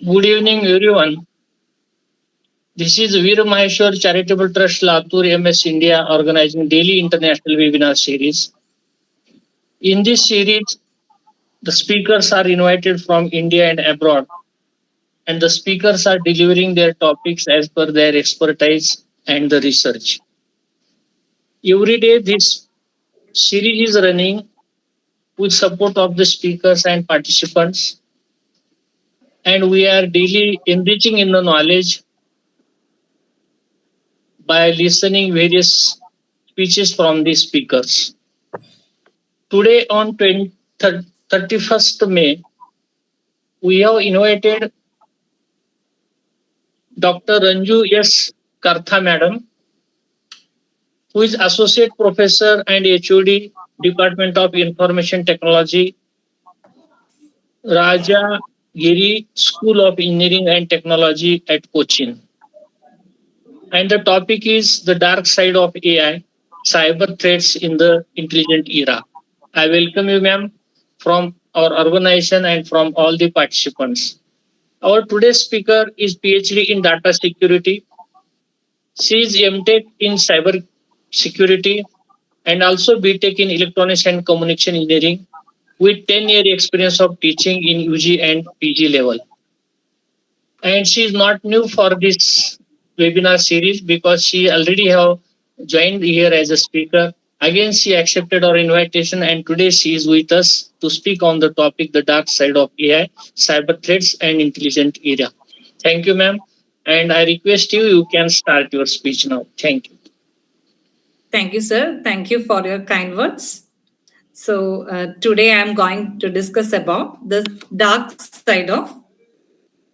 Good evening, everyone. This is Veer Maheshwar Charitable Trust Latur MS India organizing daily international webinar series. In this series, the speakers are invited from India and abroad, and the speakers are delivering their topics as per their expertise and the research. Every day, this series is running with support of the speakers and participants, and we are daily enriching in the knowledge by listening various speeches from the speakers. Today on 31st May, we have invited Dr. Ranju S. Kartha Madam, who is Associate Professor and HOD, Department of Information Technology, Rajagiri School of Engineering and Technology at Cochin. And the topic is the dark side of AI, cyber threats in the intelligent era. I welcome you, ma'am, from our organization and from all the participants. Our today's speaker is PhD in data security. She is MTech in cyber security and also BTech in electronics and communication engineering with 10-year experience of teaching in UG and PG level. And she is not new for this webinar series because she already have joined here as a speaker. Again, she accepted our invitation and today she is with us to speak on the topic, the dark side of AI, cyber threats and intelligent era. Thank you, ma'am. And I request you, you can start your speech now. Thank you. Thank you, sir. Thank you for your kind words. So today I'm going to discuss about the dark side of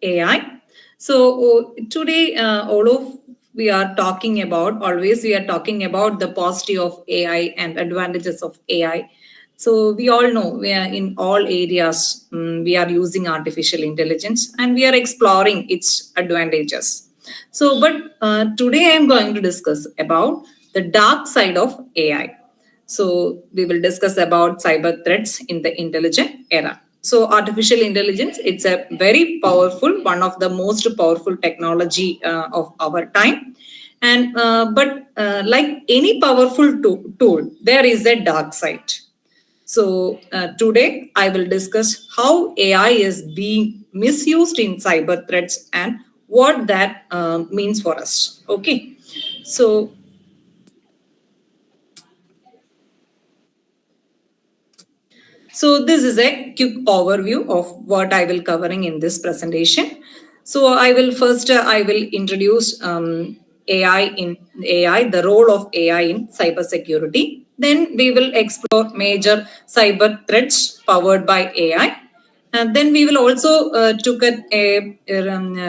AI. So today, all of we are talking about, always we are talking about the positive of AI and advantages of AI. So we all know we are in all areas, we are using artificial intelligence and we are exploring its advantages. So, but today I am going to discuss about the dark side of AI. So we will discuss about cyber threats in the intelligent era. So artificial intelligence, it's a very powerful, one of the most powerful technology of our time. And but like any powerful tool, there is a dark side. So today I will discuss how AI is being misused in cyber threats and what that means for us. Okay. So So this is a quick overview of what I will covering in this presentation. So I will introduce AI, the role of AI in cybersecurity. Then we will explore major cyber threats powered by AI. And then we will also look at a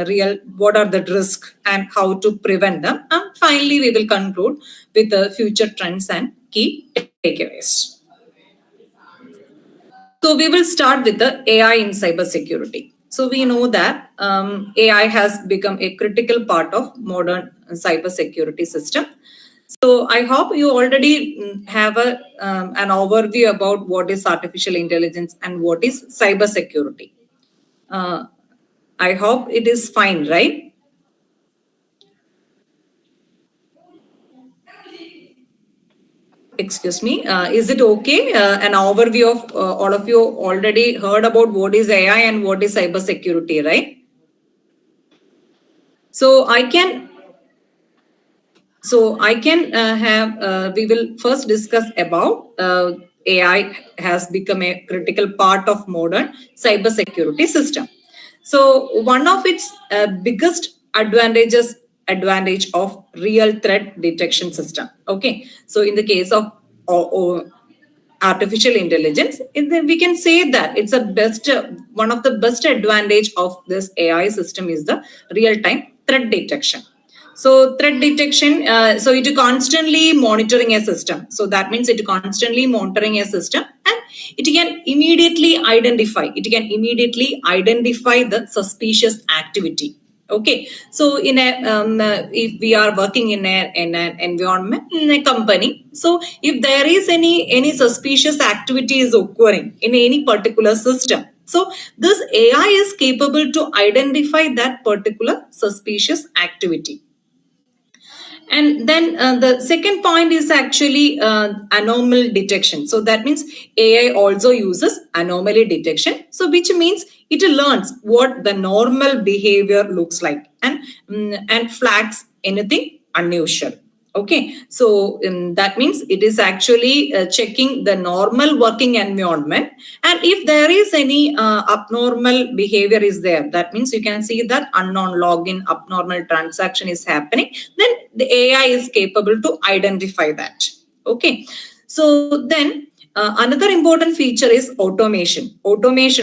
real what are the risks and how to prevent them. And finally, we will conclude with the future trends and key takeaways. So we will start with the AI in cybersecurity. So we know that AI has become a critical part of modern cybersecurity system. So I hope you already have an overview about what is artificial intelligence and what is cybersecurity. Uh, I hope it is fine, right? Excuse me. Is it okay? An overview of all of you already heard about what is AI and what is cybersecurity, right? So I can have. We will first discuss about AI has become a critical part of modern cybersecurity system. So one of its biggest advantage of real threat detection system. Okay. So in the case of artificial intelligence, we can say that it's a best one of the best advantage of this AI system is the real time threat detection. So threat detection, so it constantly monitoring a system. So that means it constantly monitoring a system and it can immediately identify the suspicious activity. Okay, so if we are working in an environment in a company, so if there is any suspicious activity is occurring in any particular system, So this AI is capable to identify that particular suspicious activity. And then the second point is actually anomaly detection. So that means AI also uses anomaly detection. So which means it learns what the normal behavior looks like and flags anything unusual. Okay, so that means it is actually checking the normal working environment, and if there is any abnormal behavior is there, that means you can see that unknown login, abnormal transaction is happening, then the AI is capable to identify that. Okay, so then another important feature is automation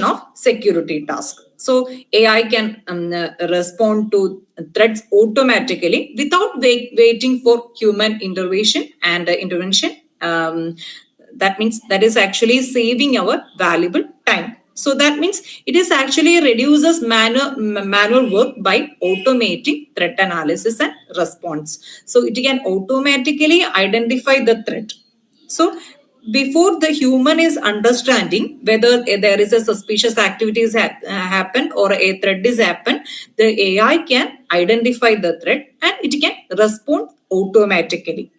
of security tasks. So AI can respond to threats automatically without waiting for human intervention. That means that is actually saving our valuable time. So that means it is actually reduces manual work by automating threat analysis and response. So it can automatically identify the threat. So before the human is understanding whether there is a suspicious activity is happened or a threat is happened, the AI can identify the threat and it can respond automatically.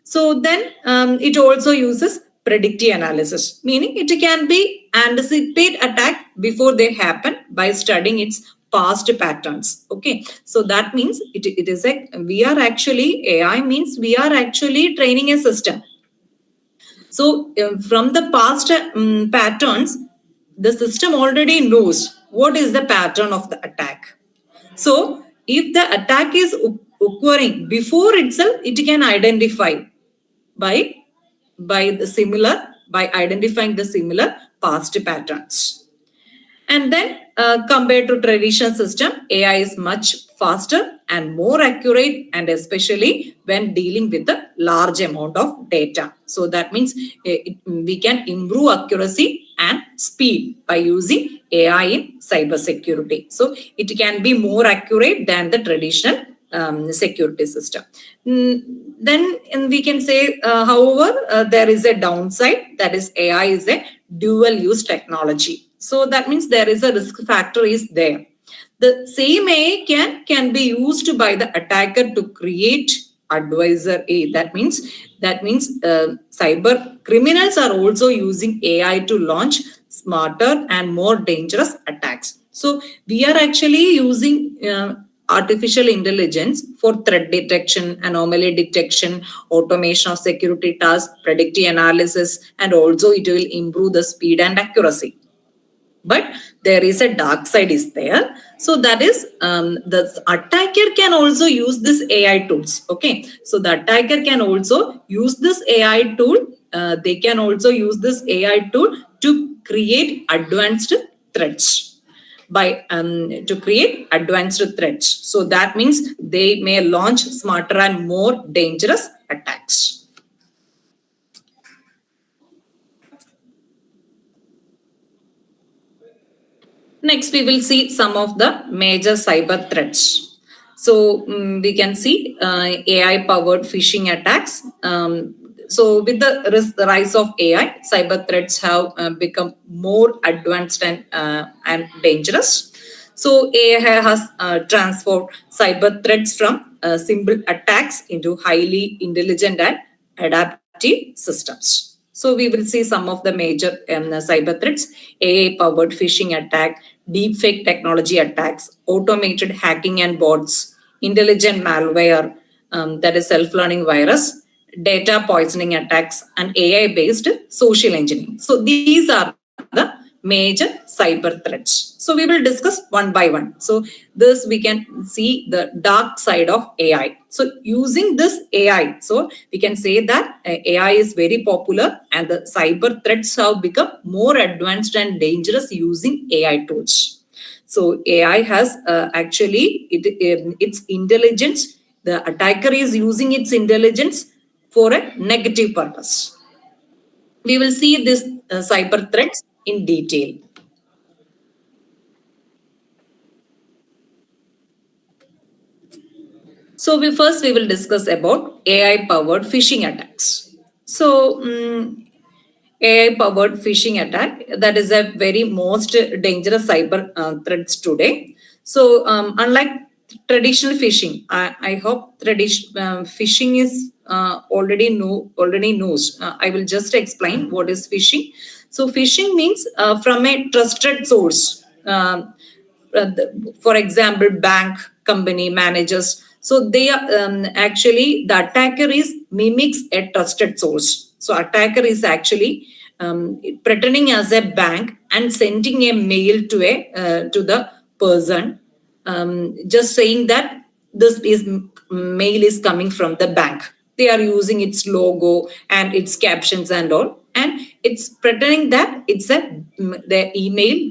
So then it also uses predictive analysis, meaning it can be anticipate attack before they happen by studying its past patterns. Okay, so that means it is a we are actually AI means we are actually training a system. So from the past patterns, the system already knows what is the pattern of the attack. So if the attack is occurring before itself, it can identify by by identifying the similar past patterns. And then compared to traditional system, AI is much faster and more accurate, and especially when dealing with a large amount of data. So that means we can improve accuracy and speed by using AI in cybersecurity. So it can be more accurate than the traditional security system. Then we can say, however, there is a downside, that is AI is a dual use technology. So that means there is a risk factor is there. The same AI can be used by the attacker to create advisor A. That means cyber criminals are also using AI to launch smarter and more dangerous attacks. So we are actually using artificial intelligence for threat detection, anomaly detection, automation of security tasks, predictive analysis, and also it will improve the speed and accuracy. But there is a dark side is there. So that is the attacker can also use this AI tools. Okay, so the attacker can also use this AI tool. They can also use this AI tool to create advanced threats to create advanced threats. So that means they may launch smarter and more dangerous attacks. Next, we will see some of the major cyber threats. So we can see AI-powered phishing attacks. So with the rise of AI, cyber threats have become more advanced and dangerous. So AI has transformed cyber threats from simple attacks into highly intelligent and adaptive systems. So we will see some of the major cyber threats: AI-powered phishing attack, deepfake technology attacks, automated hacking and bots, intelligent malware, that is self-learning virus, data poisoning attacks, and AI-based social engineering. So these are the major cyber threats. So we will discuss one by one. So this we can see the dark side of AI. So using this AI, so we can say that AI is very popular and the cyber threats have become more advanced and dangerous using AI tools. So AI has its intelligence. The attacker is using its intelligence for a negative purpose. We will see this cyber threats in detail. So we will discuss about AI powered phishing attacks. So AI-powered phishing attack. That is a very most dangerous cyber threats today. So, unlike traditional phishing, I hope traditional phishing is already knows. I will just explain what is phishing. So, phishing means from a trusted source. For example, bank, company, managers. So they are actually the attacker is mimics a trusted source. So attacker is actually pretending as a bank and sending a mail to the person, just saying that this is mail is coming from the bank. They are using its logo and its captions and all, and it's pretending that it's the email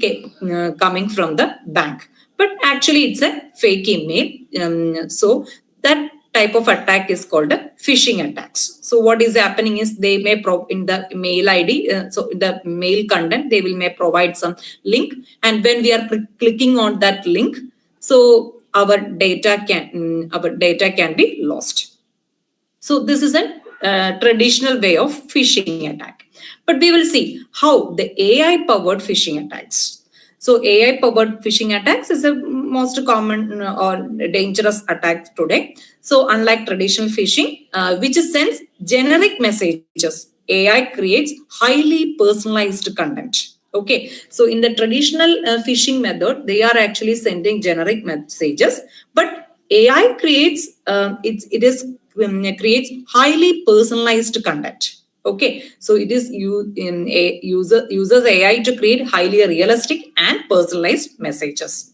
coming from the bank, but actually it's a fake email. So that type of attack is called a phishing attacks. So what is happening is they may in the mail ID, so in the mail content they will may provide some link, and when we are clicking on that link, so our data can be lost. So this is a traditional way of phishing attack. But we will see how the AI powered phishing attacks. So AI powered phishing attacks is a most common or dangerous attack today. So unlike traditional phishing, which sends generic messages, AI creates highly personalized content. Okay, so in the traditional phishing method, they are actually sending generic messages, but AI creates creates highly personalized content. Okay, so it is uses AI to create highly realistic and personalized messages.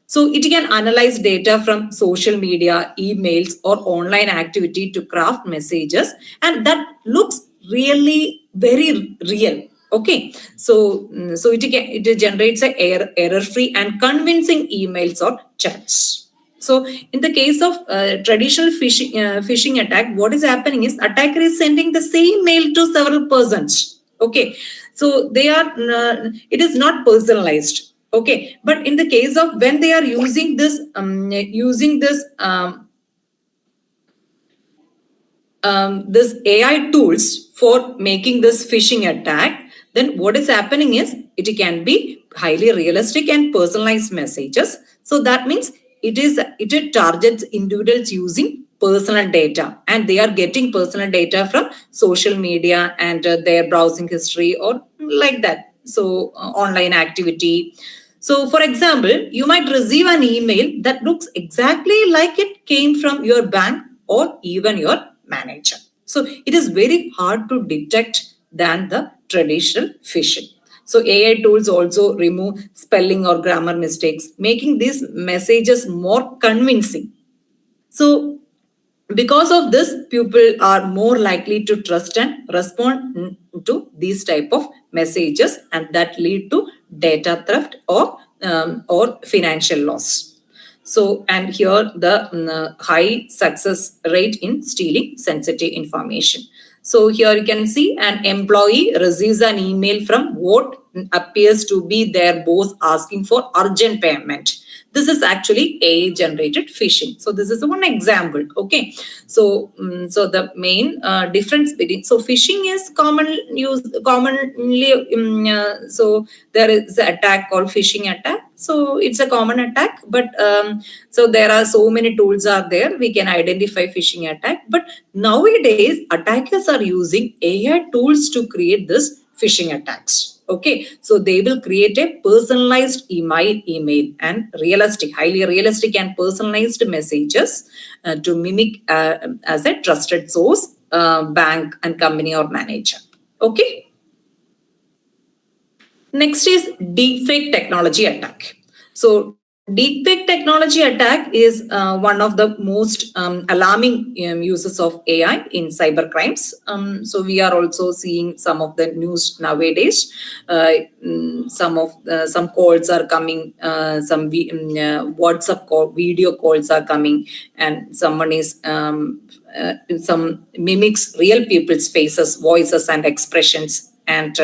So it can analyze data from social media, emails, or online activity to craft messages, and that looks really very real. Okay, so it generates a error-free and convincing emails or chats. So in the case of traditional phishing attack, what is happening is attacker is sending the same mail to several persons. Okay, so they are it is not personalized. Okay, but in the case of when they are using this this AI tools for making this phishing attack, then what is happening is it can be highly realistic and personalized messages. So that means it targets individuals using personal data, and they are getting personal data from social media and their browsing history or like that. So online activity. So, for example, you might receive an email that looks exactly like it came from your bank or even your manager. So, it is very hard to detect than the traditional phishing. So, AI tools also remove spelling or grammar mistakes, making these messages more convincing. So, because of this, people are more likely to trust and respond to these type of messages, and that lead to data theft or financial loss. So, and here the high success rate in stealing sensitive information. So here you can see an employee receives an email from what appears to be their boss asking for urgent payment. This is actually AI generated phishing. So this is one example. Okay, so so the main difference between phishing is commonly so there is an attack called phishing attack. So it's a common attack, but so there are so many tools are there we can identify phishing attack. But nowadays attackers are using AI tools to create this phishing attacks. Okay, so they will create a personalized email and highly realistic and personalized messages to mimic as a trusted source, bank and company or manager. Okay. Next is deepfake technology attack. So deepfake technology attack is one of the most alarming uses of AI in cyber crimes. So we are also seeing some of the news nowadays. Some calls are coming, some WhatsApp call, video calls are coming, and someone is some mimics real people's faces, voices, and expressions, and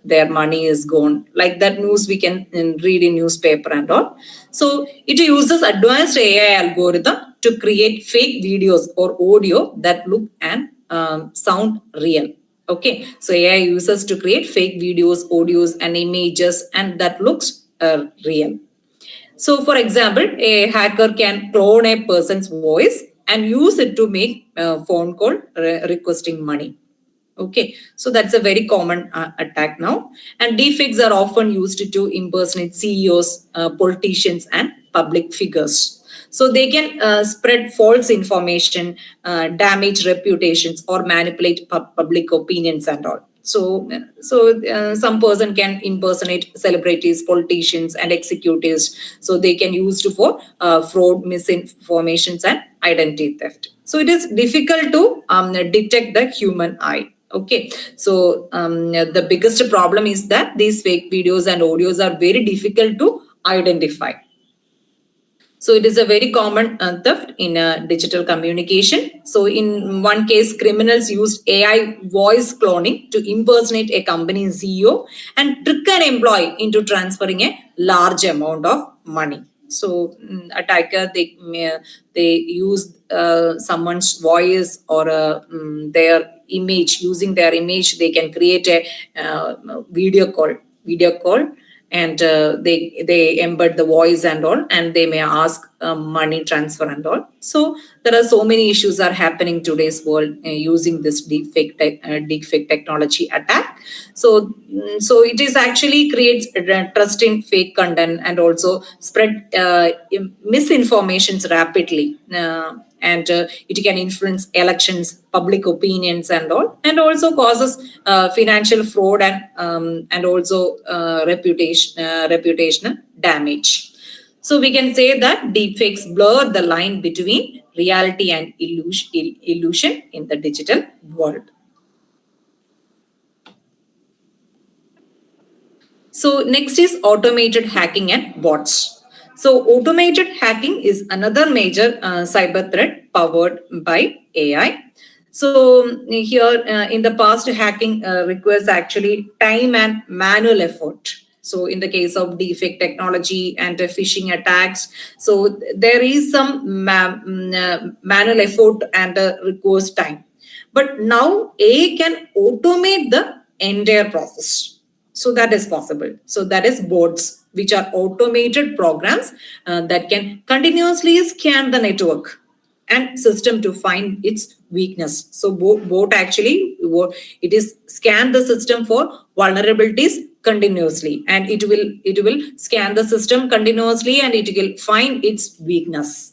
their money is gone. Like that news we can read in newspaper and all. So it uses advanced AI algorithm to create fake videos or audio that look and sound real. Okay, so AI uses to create fake videos, audios, and images, and that looks real. So, for example, a hacker can clone a person's voice and use it to make a phone call requesting money. Okay, so that's a very common attack now. And deepfakes are often used to impersonate CEOs, politicians, and public figures. So they can spread false information, damage reputations, or manipulate public opinions and all. So some person can impersonate celebrities, politicians, and executives. So they can use it for fraud, misinformations, and identity theft. So it is difficult to detect the human eye. Okay, so the biggest problem is that these fake videos and audios are very difficult to identify. So it is a very common theft in digital communication. So in one case, criminals used AI voice cloning to impersonate a company's CEO and trick an employee into transferring a large amount of money. So attacker they use someone's voice or their image. Using their image, they can create a video call, and they embed the voice and all, and they may ask money transfer and all. So there are so many issues are happening today's world using this deepfake technology attack. So it is actually creates trust in fake content and also spread misinformations rapidly. And it can influence elections, public opinions, and all, and also causes financial fraud and also reputational damage. So we can say that deepfakes blur the line between reality and illusion in the digital world. So next is automated hacking and bots. So automated hacking is another major cyber threat powered by AI. So here in the past, hacking requires actually time and manual effort. So in the case of deepfake technology and phishing attacks, so there is some manual effort and requires time. But now AI can automate the entire process. So that is possible. So that is bots, which are automated programs that can continuously scan the network and system to find its weakness. So bot actually it is scan the system for vulnerabilities continuously, and it will scan the system continuously and it will find its weakness.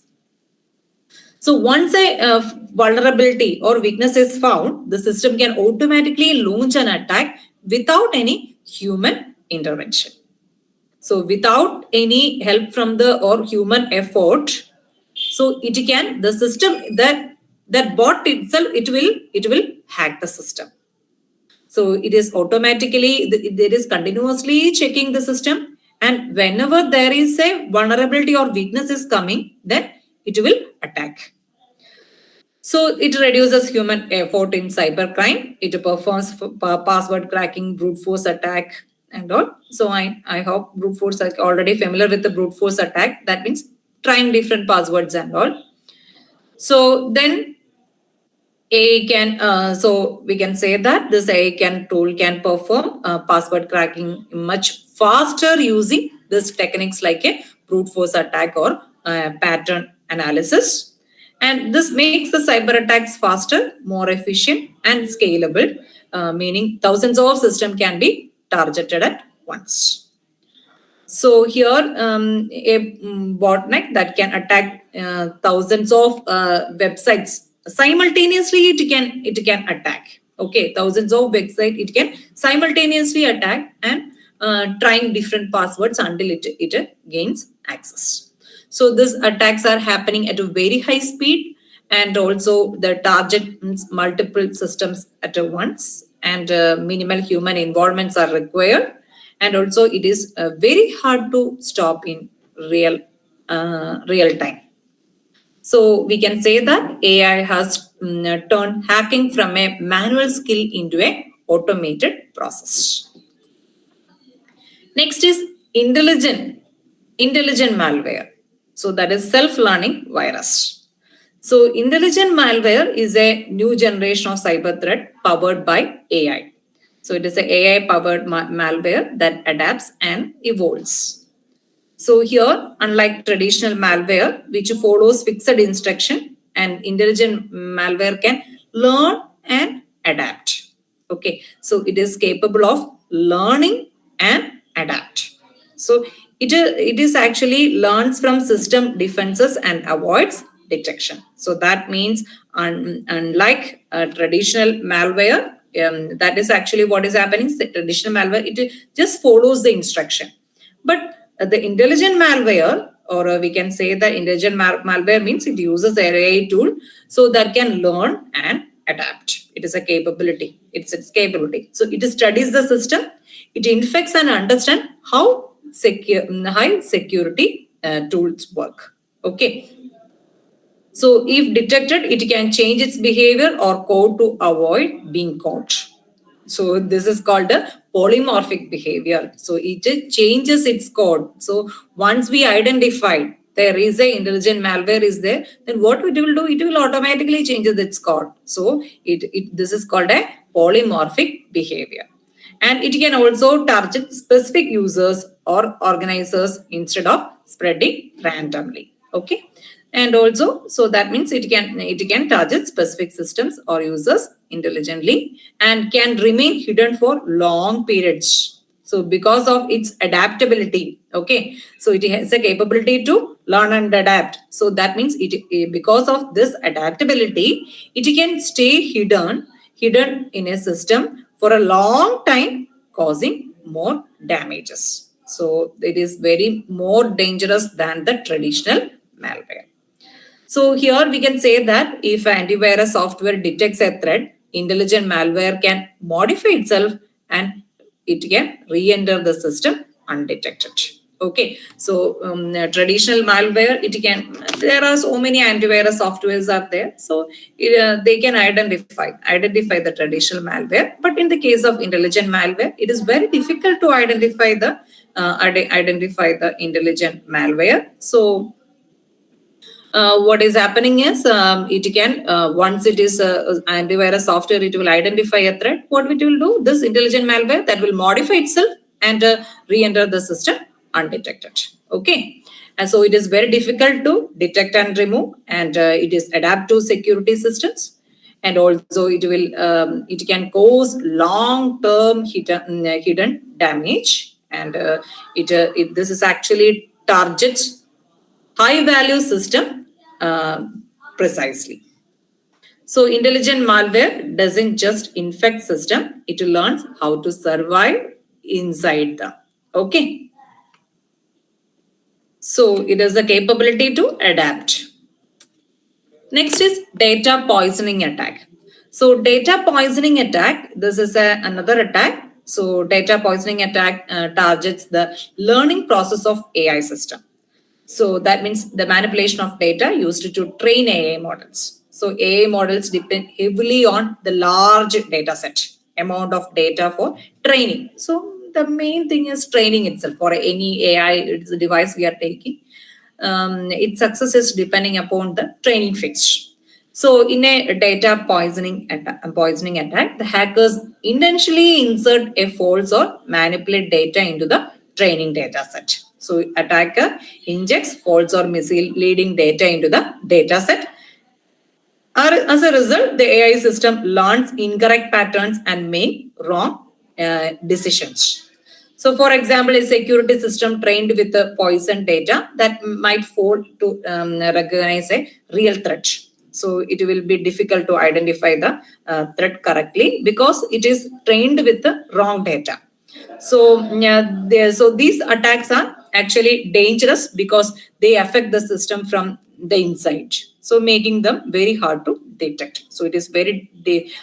So once a vulnerability or weakness is found, the system can automatically launch an attack without any human intervention. So without any help from the or human effort, so it can the system that bot itself it will hack the system. So it is automatically it is continuously checking the system, and whenever there is a vulnerability or weakness is coming, then it will attack. So it reduces human effort in cybercrime. It performs password cracking, brute force attack, and all. So I hope brute force are already familiar with the brute force attack. That means trying different passwords and all. So then AI can, so we can say that this AI tool can perform password cracking much faster using this techniques like a brute force attack or pattern analysis. And this makes the cyber attacks faster, more efficient, and scalable, meaning thousands of systems can be targeted at once. So here, a botnet that can attack thousands of websites simultaneously. It can attack. Okay, thousands of websites it can simultaneously attack and trying different passwords until it gains access. So these attacks are happening at a very high speed, and also the target multiple systems at once, and minimal human involvements are required, and also it is very hard to stop in real time. So we can say that AI has turned hacking from a manual skill into a automated process. Next is intelligent malware. So that is self-learning virus. So intelligent malware is a new generation of cyber threat powered by AI. So it is a AI powered malware that adapts and evolves. So here, unlike traditional malware, which follows fixed instruction, and intelligent malware can learn and adapt. Okay, so it is capable of learning and adapt. So it is actually learns from system defenses and avoids detection. So that means unlike traditional malware, that is actually what is happening. Traditional malware, it just follows the instruction, but the intelligent malware, or we can say the intelligent malware means it uses the AI tool so that can learn and adapt. It is a capability. It's its capability. So it studies the system. It infects and understands how high security tools work. Okay. So if detected, it can change its behavior or code to avoid being caught. So this is called a polymorphic behavior. So it changes its code. So once we identified there is a intelligent malware is there, then what it will do, it will automatically change its code. So this is called a polymorphic behavior. And it can also target specific users or organizers instead of spreading randomly. Okay. And also, so that means it can target specific systems or users intelligently and can remain hidden for long periods. So because of its adaptability, okay, so it has a capability to learn and adapt. So that means because of this adaptability, it can stay hidden in a system for a long time, causing more damages. So it is very more dangerous than the traditional malware. So here we can say that if antivirus software detects a threat, intelligent malware can modify itself and it can re-enter the system undetected. Okay, so traditional malware, there are so many antivirus softwares are there. So they can identify the traditional malware. But in the case of intelligent malware, it is very difficult to identify the intelligent malware. So what is happening is it can once it is antivirus software, it will identify a threat. What it will do, this intelligent malware that will modify itself and re-enter the system undetected. Okay, and so it is very difficult to detect and remove, and it is adapt to security systems, and also it can cause long term hidden damage, and this is actually targets high value system precisely. So intelligent malware doesn't just infect system, it learns how to survive inside them. Okay. So it has the capability to adapt. Next is data poisoning attack. So data poisoning attack, this is another attack. So data poisoning attack targets the learning process of AI system. So that means the manipulation of data used to train AI models. So AI models depend heavily on the large data set, amount of data for training. So the main thing is training itself for any AI device we are taking. Its success is depending upon the training fetch. So in a data poisoning attack, the hackers intentionally insert a false or manipulate data into the training data set. So attacker injects false or misleading data into the data set. As a result, the AI system learns incorrect patterns and make wrong decisions. So, for example, a security system trained with the poison data that might fail to recognize a real threat. So, it will be difficult to identify the threat correctly because it is trained with the wrong data. So, so these attacks are actually dangerous because they affect the system from the inside. So, making them very hard to detect. So, it is very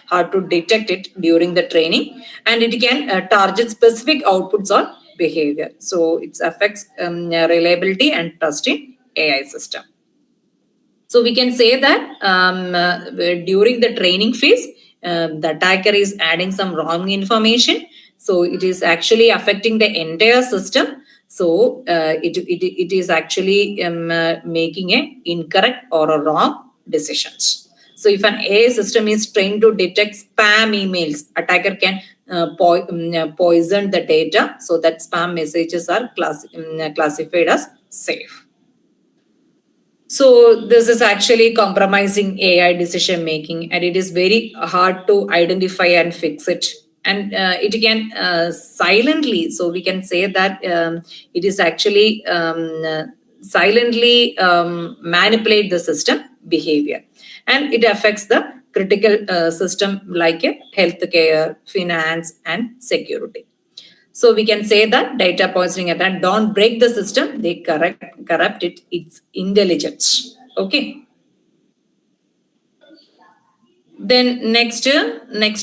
hard to detect it during the training, and it can target specific outputs or behavior. So, it affects reliability and trust in AI system. So we can say that during the training phase, the attacker is adding some wrong information. So it is actually affecting the entire system. So it is actually making a incorrect or a wrong decisions. So if an AI system is trained to detect spam emails, attacker can poison the data so that spam messages are classified as safe. So this is actually compromising AI decision making, and it is very hard to identify and fix it. And it can silently, so we can say that it is actually silently manipulate the system behavior, and it affects the critical system like healthcare, finance, and security. So we can say that data poisoning attack don't break the system, they corrupt it, its intelligence. Okay. Then next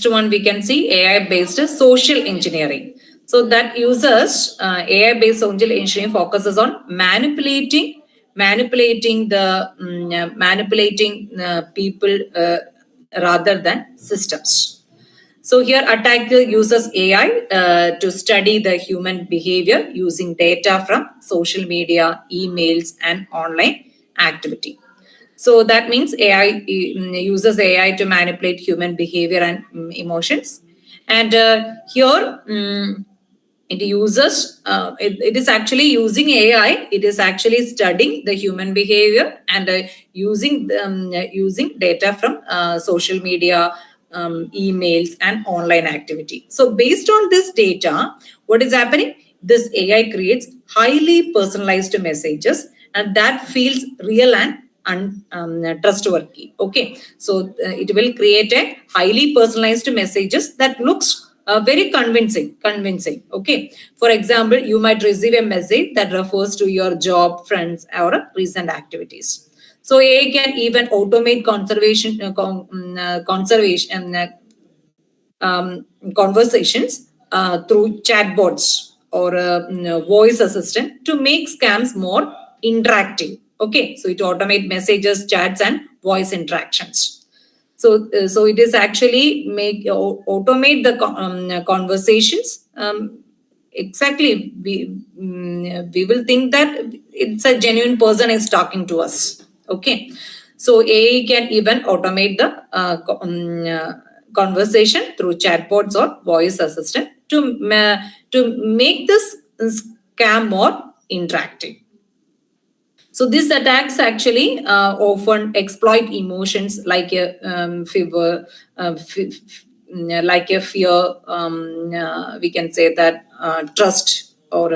one we can see AI based social engineering. So that uses AI based social engineering focuses on manipulating people rather than systems. So here attacker uses AI to study the human behavior using data from social media, emails, and online activity. So that means AI uses AI to manipulate human behavior and emotions. And here it uses it is actually using AI. It is actually studying the human behavior and using data from social media, emails, and online activity. So based on this data, what is happening? This AI creates highly personalized messages, and that feels real and trustworthy. Okay, so it will create a highly personalized messages that looks very convincing. Okay, for example, you might receive a message that refers to your job, friends, or recent activities. So AI can even automate conversations through chatbots or voice assistant to make scams more interactive. Okay, so it automate messages, chats, and voice interactions. So it is actually automate the conversations. Exactly, we will think that it's a genuine person is talking to us. Okay, so AI can even automate the conversation through chatbots or voice assistant to make this scam more interactive. So these attacks actually often exploit emotions like a fever, like a fear. We can say that trust or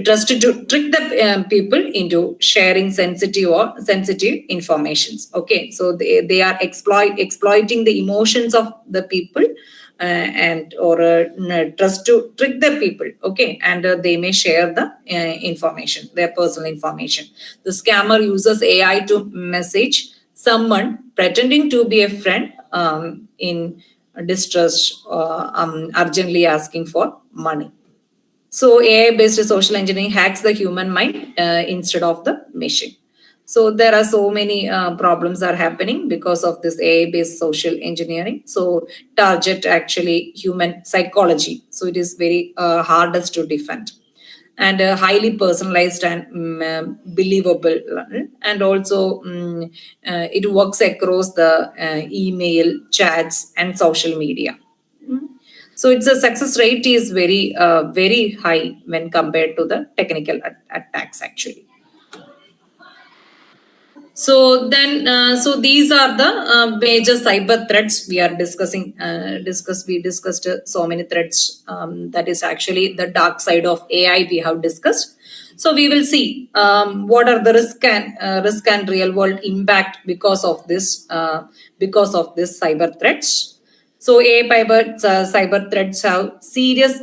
trust to trick the people into sharing sensitive informations. Okay, so they are exploiting the emotions of the people and or trust to trick the people. Okay, and they may share the information, their personal information. The scammer uses AI to message someone pretending to be a friend in distress, urgently asking for money. So AI-based social engineering hacks the human mind instead of the machine. So there are so many problems are happening because of this AI-based social engineering. So target actually human psychology. So it is very hardest to defend and highly personalized and believable, and also it works across the email, chats, and social media. So its a success rate is very high when compared to the technical attacks actually. So then, so these are the major cyber threats we are discussing. We discussed so many threats. That is actually the dark side of AI we have discussed. So we will see what are the risk and real world impact because of this cyber threats. So AI cyber threats have serious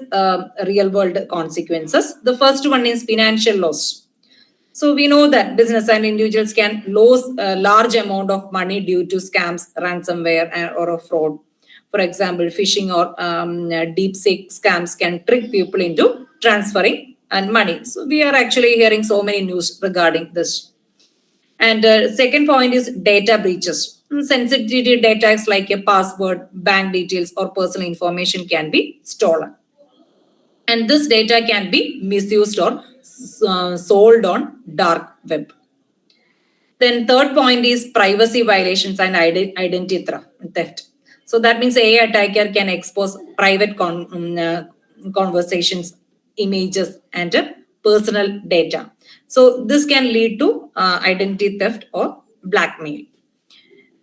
real world consequences. The first one is financial loss. So we know that business and individuals can lose a large amount of money due to scams, ransomware, or a fraud. For example, phishing or deep seek scams can trick people into transferring and money. So we are actually hearing so many news regarding this. And second point is data breaches. Sensitive data like a password, bank details, or personal information can be stolen. And this data can be misused or sold on dark web. Then third point is privacy violations and identity theft. So that means AI attacker can expose private conversations, images, and personal data. So this can lead to identity theft or blackmail.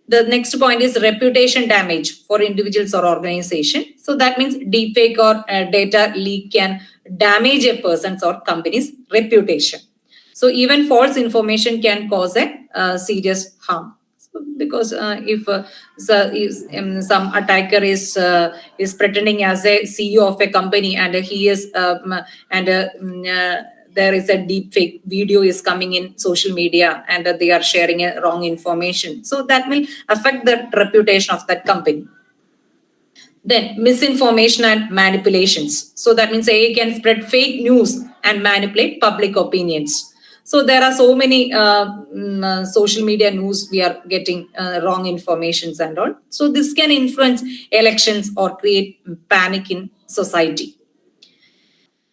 The next point is reputation damage for individuals or organization. So that means deepfake or data leak can damage a person's or company's reputation. So even false information can cause a serious harm. So because if some attacker is pretending as a CEO of a company and he is and there is a deep fake video is coming in social media and they are sharing a wrong information, so that will affect the reputation of that company. Then misinformation and manipulations. So that means AI can spread fake news and manipulate public opinions. So there are so many social media news we are getting wrong informations and all. So this can influence elections or create panic in society.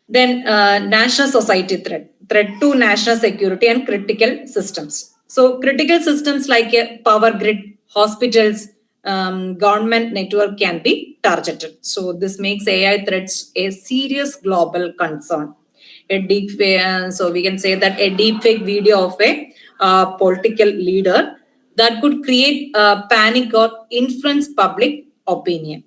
Then national society threat to national security and critical systems. So critical systems like a power grid, hospitals, government network can be targeted. So this makes AI threats a serious global concern. So we can say that a deepfake video of a political leader that could create panic or influence public opinion.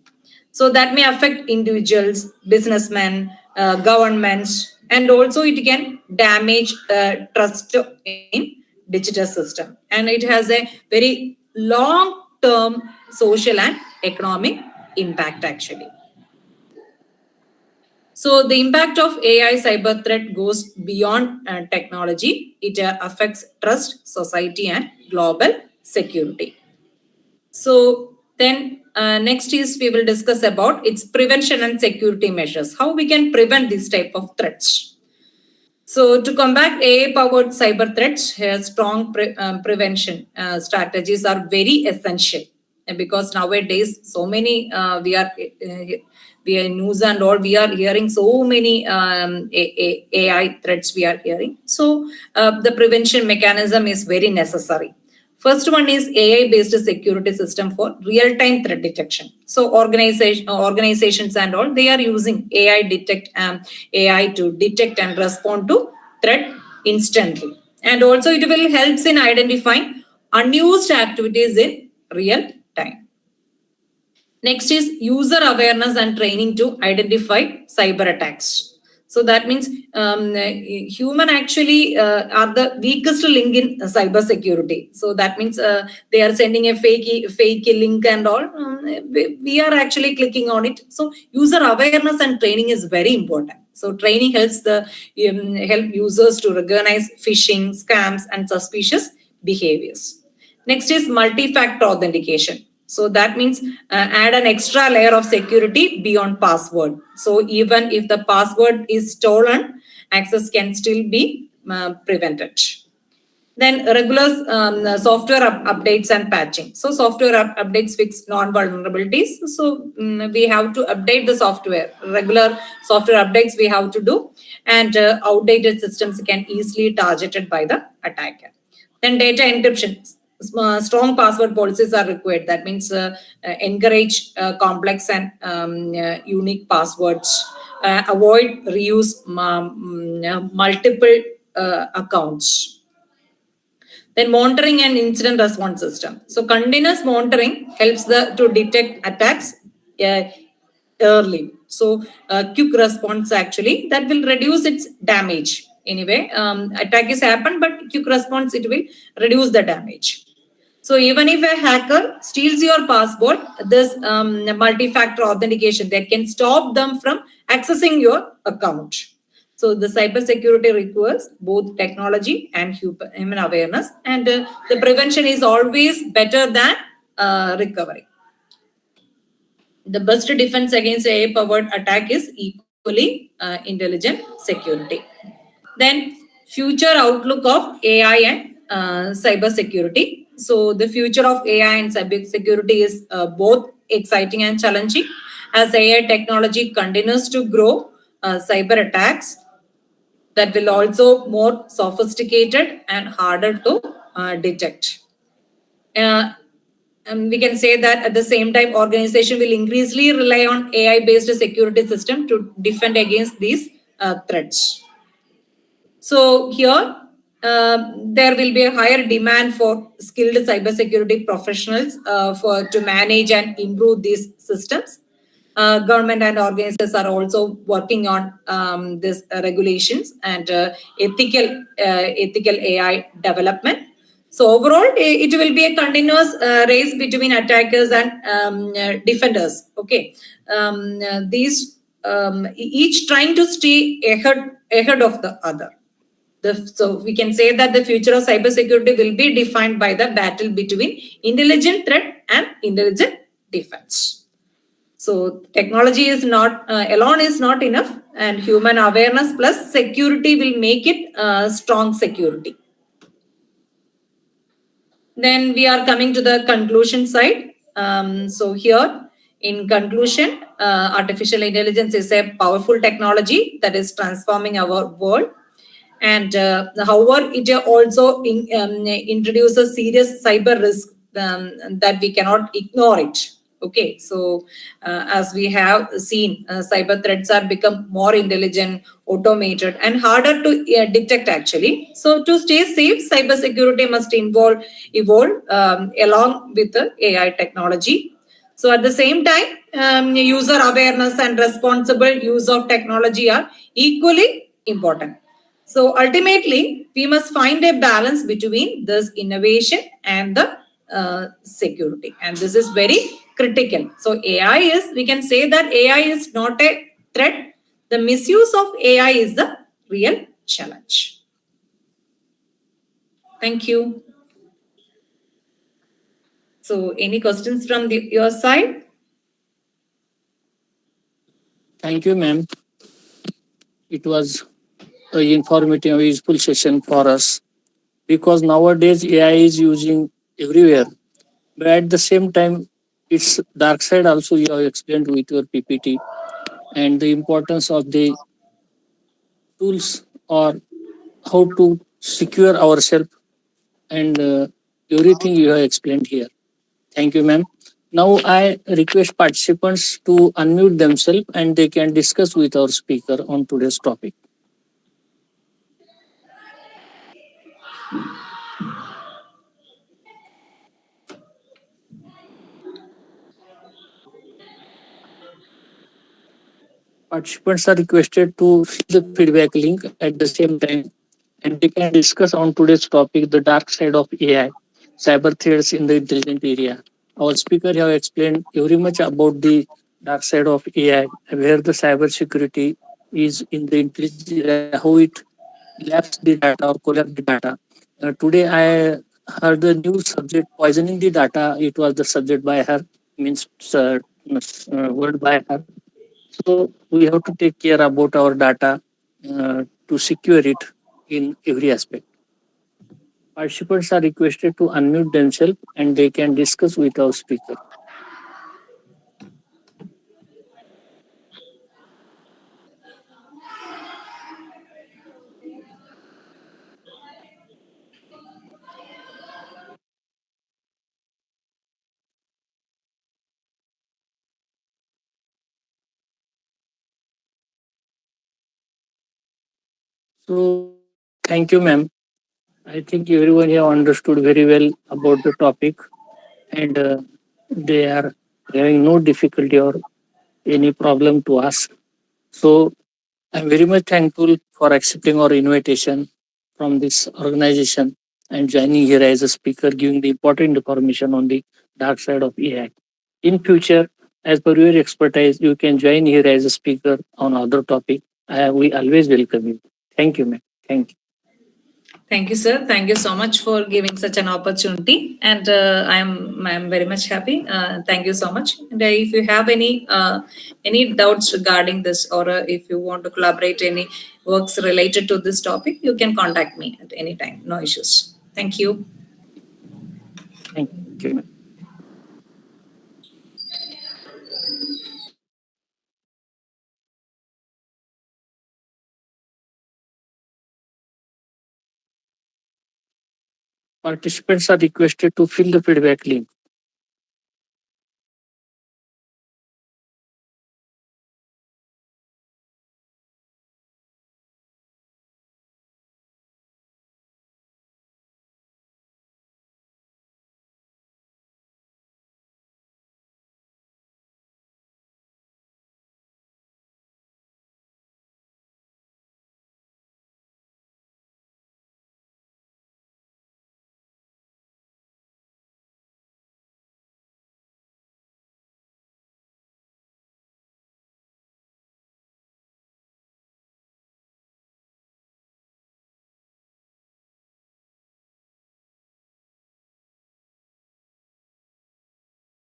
So that may affect individuals, businessmen, governments, and also it can damage trust in digital system. And it has a very long-term social and economic impact actually. So the impact of AI cyber threat goes beyond technology. It affects trust, society, and global security. So then next is we will discuss about its prevention and security measures, how we can prevent this type of threats. So to combat AI-powered cyber threats, strong prevention strategies are very essential. And because nowadays so many we are in news and all, we are hearing so many AI threats we are hearing. So the prevention mechanism is very necessary. First one is AI-based security system for real-time threat detection. So organizations and all, they are using AI to detect and respond to threat instantly. And also it will help in identifying unused activities in real time. Next is user awareness and training to identify cyber attacks. So that means human actually are the weakest link in cyber security. So that means they are sending a fake link and all. We are actually clicking on it. So user awareness and training is very important. So training helps help users to recognize phishing, scams, and suspicious behaviors. Next is multi-factor authentication. So that means add an extra layer of security beyond password. So even if the password is stolen, access can still be prevented. Then regular software updates and patching. So software updates fix non-vulnerabilities. So we have to update the software. Regular software updates we have to do. And outdated systems can easily targeted by the attacker. Then data encryption. Strong password policies are required. That means encourage complex and unique passwords. Avoid reuse multiple accounts. Then monitoring and incident response system. So continuous monitoring helps to detect attacks early. So quick response actually that will reduce its damage. Anyway, attack is happened, but quick response it will reduce the damage. So even if a hacker steals your password, this multi-factor authentication that can stop them from accessing your account. So the cybersecurity requires both technology and human awareness, and the prevention is always better than recovery. The best defense against AI-powered attack is equally intelligent security. Then future outlook of AI and cybersecurity. So the future of AI and cybersecurity is both exciting and challenging. As AI technology continues to grow, cyber attacks that will also more sophisticated and harder to detect. Uh, and we can say that at the same time, organization will increasingly rely on AI-based security system to defend against these threats. So here, there will be a higher demand for skilled cybersecurity professionals for to manage and improve these systems. Government and organizations are also working on this regulations and ethical AI development. So overall, it will be a continuous race between attackers and defenders. Okay, these each trying to stay ahead of the other. So we can say that the future of cybersecurity will be defined by the battle between intelligent threat and intelligent defense. So technology is not alone is not enough, and human awareness plus security will make it strong security. Then we are coming to the conclusion side. So here, in conclusion, artificial intelligence is a powerful technology that is transforming our world. And however, it also introduces serious cyber risk that we cannot ignore it. Okay, so as we have seen, cyber threats are become more intelligent, automated, and harder to detect actually. So to stay safe, cybersecurity must evolve along with the AI technology. So at the same time, user awareness and responsible use of technology are equally important. So ultimately, we must find a balance between this innovation and the security. And this is very critical. So AI is, we can say that AI is not a threat. The misuse of AI is the real challenge. Thank you. So any questions from your side? Thank you, ma'am. It was an informative, useful session for us because nowadays AI is using everywhere. But at the same time, its dark side also you have explained with your PPT and the importance of the tools or how to secure ourselves and everything you have explained here. Thank you, ma'am. Now I request participants to unmute themselves and they can discuss with our speaker on today's topic. Participants are requested to see the feedback link at the same time and they can discuss on today's topic the dark side of AI, cyber threats in the intelligent area. Our speaker have explained very much about the dark side of AI, where the cyber security is in the intelligent area, how it labs the data or collect the data. Today I heard the new subject poisoning the data. It was the subject by her, means word by her. So we have to take care about our data to secure it in every aspect. Participants are requested to unmute themselves and they can discuss with our speaker. So thank you, ma'am. I think everyone here understood very well about the topic and they are having no difficulty or any problem to ask. So I'm very much thankful for accepting our invitation from this organization and joining here as a speaker, giving the important information on the dark side of AI. In future, as per your expertise, you can join here as a speaker on other topic. We always welcome you. Thank you, ma'am. Thank you. Thank you, sir. Thank you so much for giving such an opportunity, and I'm very much happy. Thank you so much. And if you have any doubts regarding this, or if you want to collaborate any works related to this topic, you can contact me at any time. No issues. Thank you. Thank you, ma'am. Participants are requested to fill the feedback link.